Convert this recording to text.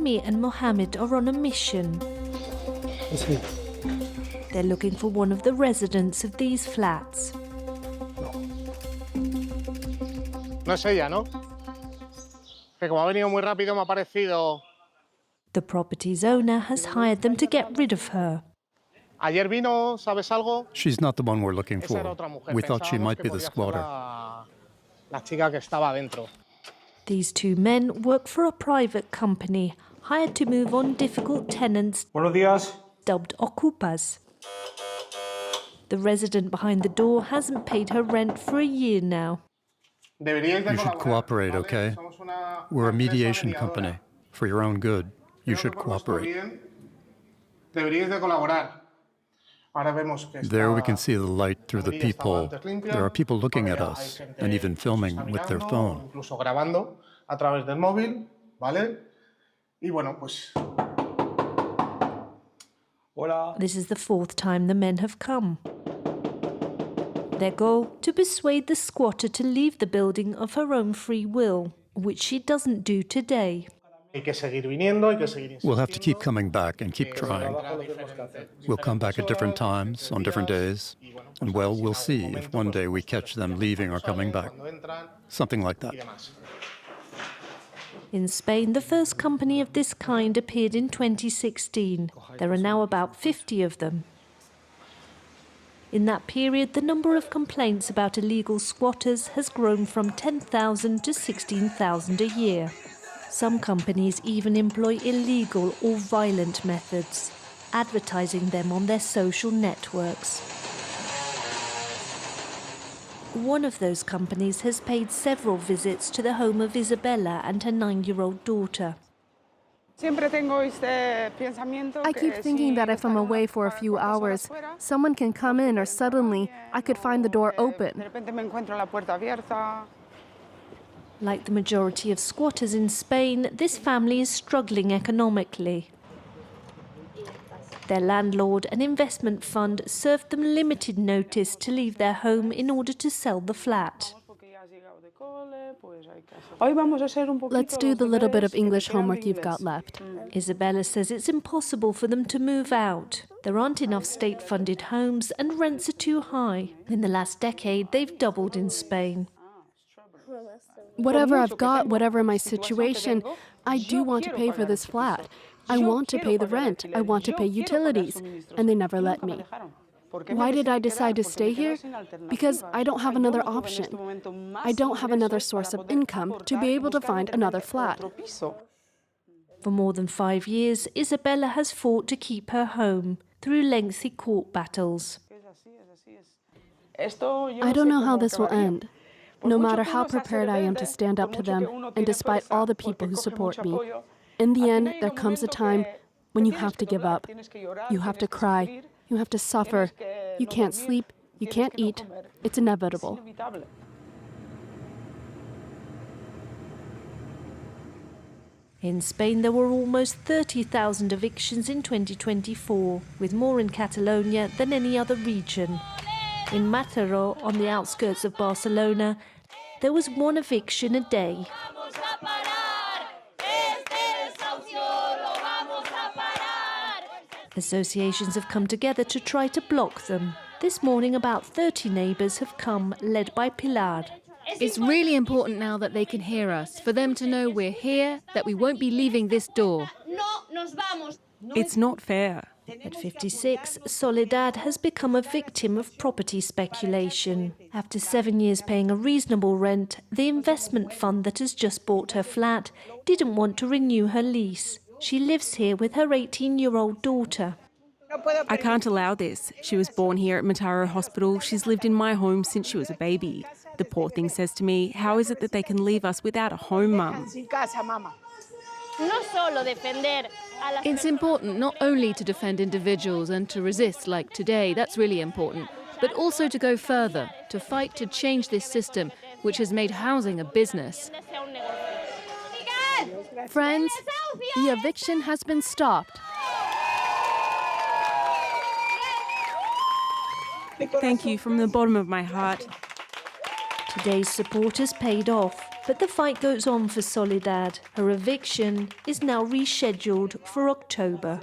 Mimi and Mohammed are on a mission. They're looking for one of the residents of these flats. No es ella, ¿no? Que como ha venido muy rápido me ha parecido. The property's owner has hired them to get rid of her. Ayer vino, ¿sabes algo? She's not the one we're looking for. We thought she might be the squatter. La chica que estaba dentro. These two men work for a private company, hired to move on difficult tenants, Buenos días. dubbed okupas. The resident behind the door hasn't paid her rent for a year now. You should cooperate, okay? We're a mediation company. For your own good, you should cooperate. There we can see the light through the peephole. There are people looking at us and even filming with their phone. This is the fourth time the men have come. Their goal, to persuade the squatter to leave the building of her own free will, which she doesn't do today. We'll have to keep coming back and keep trying. We'll come back at different times, on different days, and well, we'll see if one day we catch them leaving or coming back. Something like that. In Spain, the first company of this kind appeared in 2016. There are now about 50 of them. In that period, the number of complaints about illegal squatters has grown from 10,000 to 16,000 a year. Some companies even employ illegal or violent methods, advertising them on their social networks. One of those companies has paid several visits to the home of Isabella and her 9-year-old daughter. I keep thinking that if I'm away for a few hours, someone can come in or suddenly I could find the door open. Like the majority of squatters in Spain, this family is struggling economically. Their landlord, an investment fund, served them limited notice to leave their home in order to sell the flat. Let's do the little bit of English homework you've got left. Isabella says it's impossible for them to move out. There aren't enough state-funded homes and rents are too high. In the last decade, they've doubled in Spain. Whatever I've got, whatever my situation, I do want to pay for this flat. I want to pay the rent. I want to pay utilities. And they never let me. Why did I decide to stay here? Because I don't have another option. I don't have another source of income to be able to find another flat. For more than 5 years, Isabella has fought to keep her home through lengthy court battles. I don't know how this will end. No matter how prepared I am to stand up to them, and despite all the people who support me, in the end, there comes a time when you have to give up. You have to cry. You have to suffer. You can't sleep. You can't eat. It's inevitable. In Spain, there were almost 30,000 evictions in 2024, with more in Catalonia than any other region. In Mataró, on the outskirts of Barcelona, there was one eviction a day. Associations have come together to try to block them. This morning, about 30 neighbours have come, led by Pilar. It's really important now that they can hear us, for them to know we're here, that we won't be leaving this door. It's not fair. At 56, Soledad has become a victim of property speculation. After 7 years paying a reasonable rent, the investment fund that has just bought her flat didn't want to renew her lease. She lives here with her 18-year-old daughter. I can't allow this. She was born here at Mataró Hospital. She's lived in my home since she was a baby. The poor thing says to me, how is it that they can leave us without a home, Mum? It's important not only to defend individuals and to resist like today, that's really important, but also to go further, to fight to change this system, which has made housing a business. Friends, the eviction has been stopped. Thank you from the bottom of my heart. Today's support has paid off. But the fight goes on for Soledad. Her eviction is now rescheduled for October.